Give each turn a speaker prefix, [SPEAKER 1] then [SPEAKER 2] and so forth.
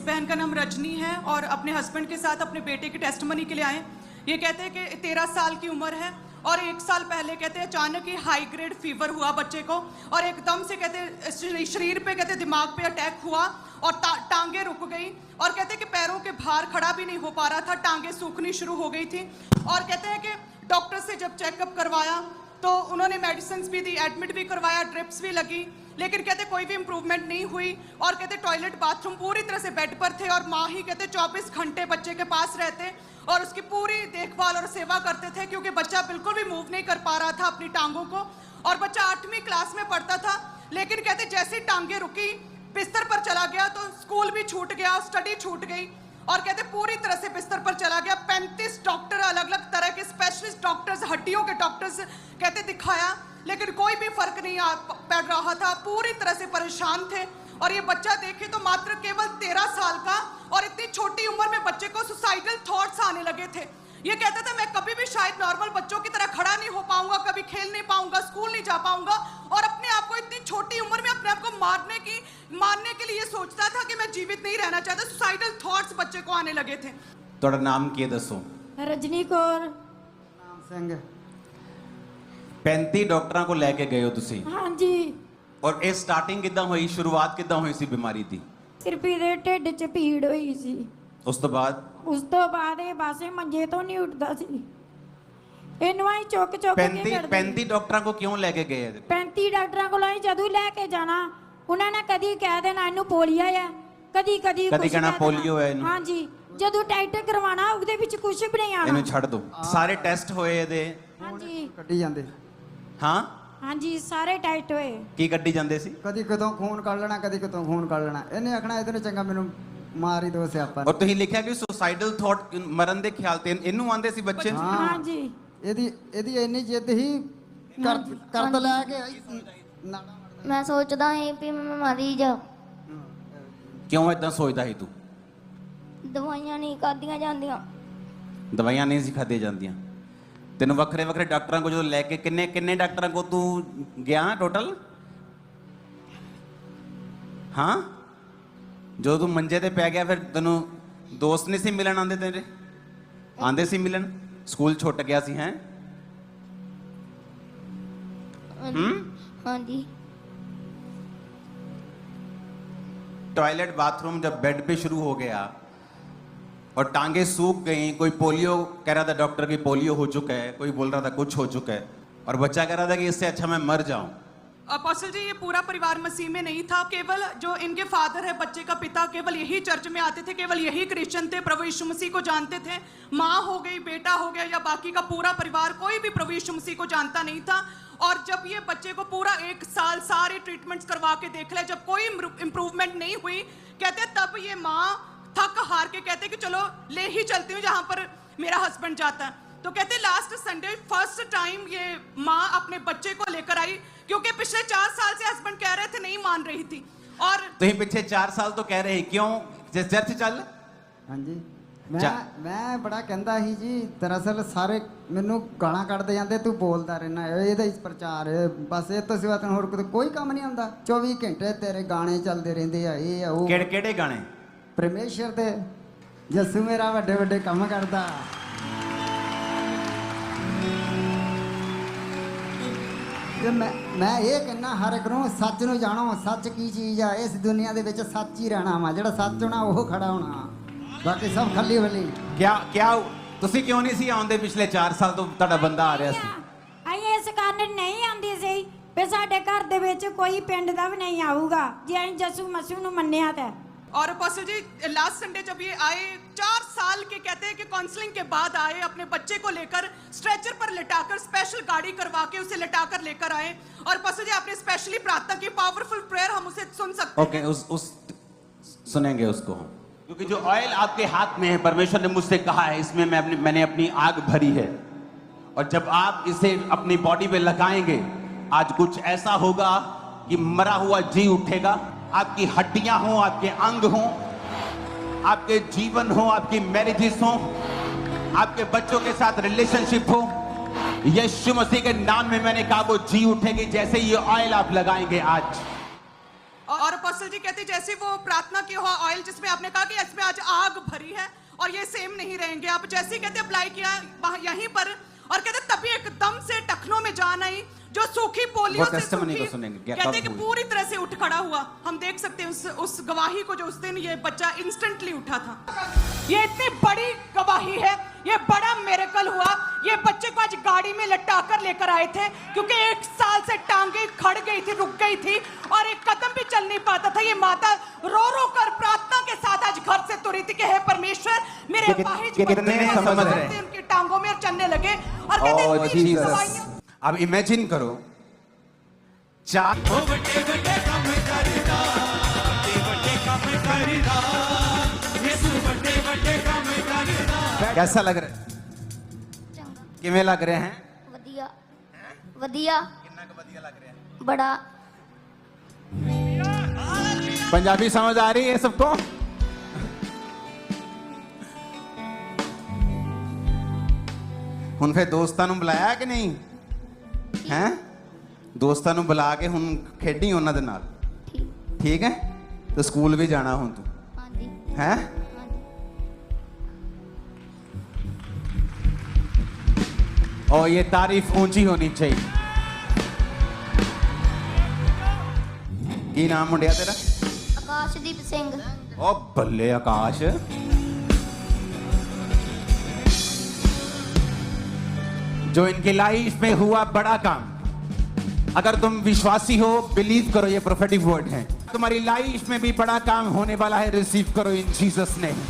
[SPEAKER 1] बहन का नाम रजनी है और अपने हस्बैंड के साथ अपने बेटे की टेस्टमनी के लिए आए। ये कहते हैं कि 13 साल की उम्र है और 1 साल पहले कहते हैं अचानक ही हाई ग्रेड फीवर हुआ बच्चे को और एकदम से कहते हैं शरीर पे कहते दिमाग पे अटैक हुआ और टांगे रुक गई और कहते हैं कि पैरों के भार खड़ा भी नहीं हो पा रहा था, टांगे सूखनी शुरू हो गई थी। और कहते हैं कि डॉक्टर से जब चेकअप करवाया तो उन्होंने मेडिसिन भी दी, एडमिट भी करवाया, ड्रिप्स भी लगी, लेकिन कहते कोई भी इंप्रूवमेंट नहीं हुई। और कहते टॉयलेट बाथरूम पूरी तरह से बेड पर थे और माँ ही कहते 24 घंटे बच्चे के पास रहते और उसकी पूरी देखभाल और सेवा करते थे, क्योंकि बच्चा बिल्कुल भी मूव नहीं कर पा रहा था अपनी टांगों को। और बच्चा 8वीं क्लास में पढ़ता था, लेकिन कहते जैसे टांगे रुकी बिस्तर पर चला गया तो स्कूल भी छूट गया, स्टडी छूट गई और कहते पूरी तरह से बिस्तर पर चला गया। 35 डॉक्टर, अलग अलग तरह के स्पेशलिस्ट डॉक्टर्स, हड्डियों के डॉक्टर्स कहते दिखाया, लेकिन कोई भी फर्क नहीं पड़ रहा था, पूरी तरह से परेशान थे। और ये बच्चा देखे तो मात्र केवल 13 साल का और इतनी छोटी उम्र में बच्चे को सुसाइडल थॉट्स आने लगे थे। ये कहता था मैं कभी भी शायद नॉर्मल बच्चों की तरह खड़ा नहीं हो पाऊंगा, कभी खेल नहीं पाऊंगा, स्कूल नहीं जा पाऊंगा और अपने आप को इतनी छोटी उम्र में अपने आप को मारने के लिए सोचता था कि मैं जीवित नहीं रहना चाहता। सुसाइडल थॉट्स बच्चे को आने लगे थे।
[SPEAKER 2] ਤੁਹਾਡਾ ਨਾਮ ਕੀ ਹੈ ਦੱਸੋ?
[SPEAKER 3] रजनी कौर।
[SPEAKER 4] नाम सिंह।
[SPEAKER 2] 35 ਡਾਕਟਰਾਂ ਕੋਲ ਲੈ ਕੇ ਗਏ ਹੋ ਤੁਸੀਂ?
[SPEAKER 3] हाँ जी।
[SPEAKER 2] ਔਰ ਇਹ ਸਟਾਰਟਿੰਗ ਕਿੱਦਾਂ ਹੋਈ, ਸ਼ੁਰੂਆਤ ਕਿੱਦਾਂ ਹੋਈ ਸੀ ਬਿਮਾਰੀ ਦੀ?
[SPEAKER 3] सिर्फ ਇਹਦੇ ਢਿੱਡ 'ਚ ਪੀੜ ਹੋਈ ਸੀ।
[SPEAKER 2] ਉਸ ਤੋਂ ਬਾਅਦ
[SPEAKER 3] ਇਹ ਬਸ ਮੰਜੇ ਤੋਂ ਨਹੀਂ ਉੱਠਦਾ ਸੀ। ਇਹਨੂੰ ਆਈ ਚੁੱਕ ਕੇ
[SPEAKER 2] 35 ਡਾਕਟਰਾਂ ਕੋ ਕਿਉਂ ਲੈ ਕੇ ਗਏ?
[SPEAKER 3] 35 ਡਾਕਟਰਾਂ ਕੋਲ ਆਈ ਜਦੋਂ ਲੈ ਕੇ ਜਾਣਾ ਉਹਨਾਂ ਨੇ ਕਦੀ ਕਹਿ ਦੇਣਾ ਇਹਨੂੰ ਪੋਲੀਓ ਹੈ, ਕਦੀ
[SPEAKER 2] ਕਹਿਣਾ ਪੋਲੀਓ ਹੈ ਇਹਨੂੰ।
[SPEAKER 3] ਹਾਂਜੀ, ਜਦੋਂ ਟੈਸਟ ਕਰਵਾਉਣਾ ਉਹਦੇ ਵਿੱਚ ਕੁਝ ਵੀ ਨਹੀਂ ਆਣਾ।
[SPEAKER 2] ਇਹਨੂੰ ਛੱਡ ਦੋ। ਸਾਰੇ ਟੈਸਟ ਹੋਏ ਇਹਦੇ?
[SPEAKER 3] ਹਾਂਜੀ
[SPEAKER 4] ਕੱਢੀ ਜਾਂਦੇ।
[SPEAKER 2] ਹਾਂ
[SPEAKER 3] ਹਾਂਜੀ, ਸਾਰੇ ਟੈਸਟ ਹੋਏ।
[SPEAKER 2] ਕੀ ਕੱਢੀ ਜਾਂਦੇ ਸੀ?
[SPEAKER 4] ਕਦੀ ਕਿਤੋਂ ਖੂਨ ਕੱਢ ਲੈਣਾ, ਕਦੀ ਕਿਤੋਂ ਖੂਨ ਕੱਢ ਲੈਣਾ। ਇਹਨੇ ਆਖਣਾ ਇਹਦੇ ਨੂੰ ਚੰਗਾ ਮੈਨੂੰ ਮਾਰ ਹੀ ਦੋ ਸਿਆਪਾ।
[SPEAKER 2] ਔਰ ਤੁਸੀਂ ਲਿਖਿਆ ਕਿ ਸੁਸਾਈਡਲ ਥਾਟ, ਮਰਨ ਦੇ ਖਿਆਲ ਤੇ ਇਹਨੂੰ ਆਂਦੇ ਸੀ ਬੱਚੇ?
[SPEAKER 3] ਹਾਂਜੀ।
[SPEAKER 4] ਇਹਦੀ ਇੰਨੀ ਜਿੱਦ ਹੀ ਕਰਦ ਲੈ ਕੇ
[SPEAKER 5] ਮੈਂ ਸੋਚਦਾ ਹਾਂ ਵੀ ਮੈਂ ਮਰੀ ਜਾ।
[SPEAKER 2] ਕਿਉਂ ਇਦਾਂ ਸੋਚਦਾ ਸੀ ਤੂੰ?
[SPEAKER 5] ਦਵਾਈਆਂ ਨਹੀਂ ਖਾਧੀਆਂ ਜਾਂਦੀਆਂ।
[SPEAKER 2] ਦਵਾਈਆਂ ਨਹੀਂ ਸੀ ਖਾਧੀਆਂ ਜਾਂਦੀਆਂ। ਤੈਨੂੰ ਵੱਖਰੇ ਵੱਖਰੇ ਡਾਕਟਰਾਂ ਕੋਲ ਜਦੋਂ ਲੈ ਕੇ ਕਿੰਨੇ ਡਾਕਟਰਾਂ ਕੋਲ ਤੂੰ ਗਿਆ ਟੋਟਲ? ਹਾਂ, ਜਦੋਂ ਤੂੰ ਮੰਜੇ ਤੇ ਪੈ ਗਿਆ ਫਿਰ ਤੈਨੂੰ ਦੋਸਤ ਨਹੀਂ ਸੀ ਮਿਲਣ ਆਉਂਦੇ? ਤੇਰੇ ਆਉਂਦੇ ਸੀ ਮਿਲਣ? ਸਕੂਲ ਛੁੱਟ ਗਿਆ ਸੀ? ਹੈ
[SPEAKER 5] ਹਾਂਜੀ।
[SPEAKER 2] टॉयलेट बाथरूम जब बेड पे शुरू हो गया और टांगे सूख गई, कोई पोलियो कह रहा था डॉक्टर की पोलियो हो चुका है, कोई बोल रहा था कुछ हो चुका है, और बच्चा कह रहा था कि इससे अच्छा मैं मर जाऊं।
[SPEAKER 1] अपोस्टल जी, ये पूरा परिवार मसीह में नहीं था। केवल जो इनके फादर है, बच्चे का पिता, केवल यही चर्च में आते थे, केवल यही क्रिश्चियन थे, प्रभु यीशु मसीह को जानते थे। माँ हो गई, बेटा हो गया या बाकी का पूरा परिवार, कोई भी प्रभु यीशु मसीह को जानता नहीं था। और जब ये बच्चे को पूरा 1 साल सारे ट्रीटमेंट्स करवा के देख लिया, जब कोई इम्प्रूवमेंट नहीं हुई, कहते तब ये माँ थक हार के कहते कि चलो ले ही चलती हूँ जहाँ पर मेरा हस्बैंड जाता है। तो कहते लास्ट संडे फर्स्ट टाइम ये माँ अपने बच्चे को लेकर आई, क्योंकि पिछले 4 साल से हस्बैंड कह रहे थे, नहीं मान रही थी। और
[SPEAKER 2] तो ये पिछले 4 साल तो कह रहे, क्यों चर्च चल?
[SPEAKER 4] हाँ जी। मैं बड़ा कहता ही जी, दरअसल सारे मैनू गालां कढ़दे जांदे, तू बोलता रहना, ਇਹਦਾ ਹੀ ਪ੍ਰਚਾਰ ਬਸ ਇਹ ਤੋਂ ਸਿਵਾ ਤੈਨੂੰ ਹੋਰ ਕੋਈ ਕੰਮ ਨਹੀਂ ਆਉਂਦਾ। 24 ਘੰਟੇ ਤੇਰੇ ਗਾਣੇ ਚੱਲਦੇ ਰਹਿੰਦੇ ਆ, ਇਹ ਆ ਉਹ।
[SPEAKER 2] ਕਿਹੜੇ ਗਾਣੇ?
[SPEAKER 4] ਪਰਮੇਸ਼ਰ ਦੇ, ਯਿਸੂ ਮੇਰਾ ਵੱਡੇ ਵੱਡੇ ਕੰਮ ਕਰਦਾ। ਤੇ ਮੈਂ ਇਹ ਕਹਿੰਦਾ ਹਰ ਇੱਕ ਨੂੰ ਸੱਚ ਨੂੰ ਜਾਣੋ। ਸੱਚ ਕੀ ਚੀਜ਼ ਆ? ਇਸ ਦੁਨੀਆ ਦੇ ਵਿੱਚ ਸੱਚ ਹੀ ਰਹਿਣਾ ਵਾ। ਜਿਹੜਾ ਸੱਚ ਹੋਣਾ ਉਹ ਖੜਾ ਹੋਣਾ, ਬਾਕੀ ਸਭ ਖੱਲੀ ਵੱਲੀ।
[SPEAKER 2] क्या ਤੁਸੀਂ ਕਿਉਂ ਨਹੀਂ ਸੀ ਆਉਂਦੇ? ਪਿਛਲੇ 4 ਸਾਲ ਤੋਂ ਤੁਹਾਡਾ ਬੰਦਾ ਆ ਰਿਹਾ ਸੀ।
[SPEAKER 3] ਅਸੀਂ ਇਸ ਕਾਰਨ ਨਹੀਂ ਆਉਂਦੀ ਸੀ ਵੀ ਸਾਡੇ ਘਰ ਦੇ ਵਿੱਚ ਕੋਈ ਪਿੰਡ ਦਾ ਵੀ ਨਹੀਂ ਆਊਗਾ ਜੇ ਅਸੀਂ ਯਿਸੂ ਮਸੀਹ ਨੂੰ ਮੰਨਿਆ ਤਾਂ।
[SPEAKER 1] और अपोस्टल जी, लास्ट संडे जब ये आए, 4 साल के कहते हैं कि काउंसलिंग के बाद आए, अपने बच्चे को लेकर स्ट्रेचर पर लिटाकर स्पेशल गाड़ी करवा के उसे लिटाकर लेकर आए। और अपोस्टल जी, आपने स्पेशली प्रार्थना की, पावरफुल प्रेयर हम उसे सुन सकते हैं।
[SPEAKER 2] ओके, उस सुनेंगे उसको हम, क्योंकि जो ऑयल आपके हाथ में है, परमेश्वर ने मुझसे कहा है इसमें मैंने अपनी आग भरी है, और जब आप इसे अपनी बॉडी पे लगाएंगे, आज कुछ ऐसा होगा कि मरा हुआ जी उठेगा। आपकी हड्डियां हो, आपके अंग हो, आपके जीवन हो, आपकी मैरिजेस हो, आपके बच्चों के साथ रिलेशनशिप हो, यीशु मसीह के नाम में मैंने कहा वो जी उठेगी जैसे ये ऑयल आप लगाएंगे आज।
[SPEAKER 1] और कौशल जी कहते जैसे वो प्रार्थना की हुआ ऑयल जिसमें आपने कहा कि इसमें आज आग भरी है और ये सेम नहीं रहेंगे, आप जैसे ही कहते अप्लाई किया यहीं पर और कहते तभी एकदम से टखनों में जान आई जो सूखी पोलियो से
[SPEAKER 2] testimony
[SPEAKER 1] सूखी,
[SPEAKER 2] को सुनेंगे, क्या
[SPEAKER 1] कहते
[SPEAKER 2] कब
[SPEAKER 1] कि
[SPEAKER 2] हुई?
[SPEAKER 1] पूरी तरह से उठ खड़ा हुआ। हम देख सकते हैं उस गवाही को जो उस दिन ये बच्चा इंस्टेंटली उठा था। ये इतनी बड़ी गवाही है, ये बड़ा मिरेकल हुआ। ये बच्चे को आज गाड़ी में लटा कर लेकर आए थे क्योंकि 1 साल से टांगे खड़ गई थी, रुक गई थी और एक कदम भी चल नहीं पाता था। ये माता रो रो कर प्रार्थना के साथ आज घर से तुरी थी कि हे परमेश्वर मेरे अपाहिज
[SPEAKER 2] कितने
[SPEAKER 1] बच्चे
[SPEAKER 2] समझ रहे हैं?
[SPEAKER 1] उनकी टांगों में चलने लगे और कहते
[SPEAKER 2] Oh,
[SPEAKER 1] इतनी
[SPEAKER 2] Jesus.
[SPEAKER 1] दवाइयां।
[SPEAKER 2] अब इमेजिन करो 4 कैसा लग रहा है?
[SPEAKER 5] ਚੰਗਾ
[SPEAKER 2] किमें लग रहे हैं?
[SPEAKER 5] ਵਧੀਆ ਵਧੀਆ
[SPEAKER 2] कितना का बढ़िया लग रहा है?
[SPEAKER 5] ਬੜਾ
[SPEAKER 2] पंजाबी समझ आ रही है सबको? ਹੁਣ ਫਿਰ ਦੋਸਤਾਂ ਨੂੰ ਬੁਲਾਇਆ ਕਿ ਨਹੀਂ ਹੈ? ਦੋਸਤਾਂ ਨੂੰ ਬੁਲਾ ਕੇ ਹੁਣ ਖੇਡੀ ਉਹਨਾਂ ਦੇ ਨਾਲ,
[SPEAKER 5] ਠੀਕ
[SPEAKER 2] ਠੀਕ ਹੈ? ਤੇ ਸਕੂਲ ਵੀ ਜਾਣਾ ਹੁਣ ਤੂੰ,
[SPEAKER 5] ਹਾਂਜੀ
[SPEAKER 2] ਹੈ?
[SPEAKER 5] ਹਾਂਜੀ
[SPEAKER 2] और ये तारीफ ऊंची होनी चाहिए। की नाम मुंडिया तेरा?
[SPEAKER 5] ਆਕਾਸ਼ਦੀਪ ਸਿੰਘ
[SPEAKER 2] ओ बल्ले आकाश, जो इनकी लाइफ में हुआ बड़ा काम, अगर तुम विश्वासी हो बिलीव करो, ये प्रोफेटिक वर्ड है। तुम्हारी लाइफ में भी बड़ा काम होने वाला है, रिसीव करो इन जीसस नेम।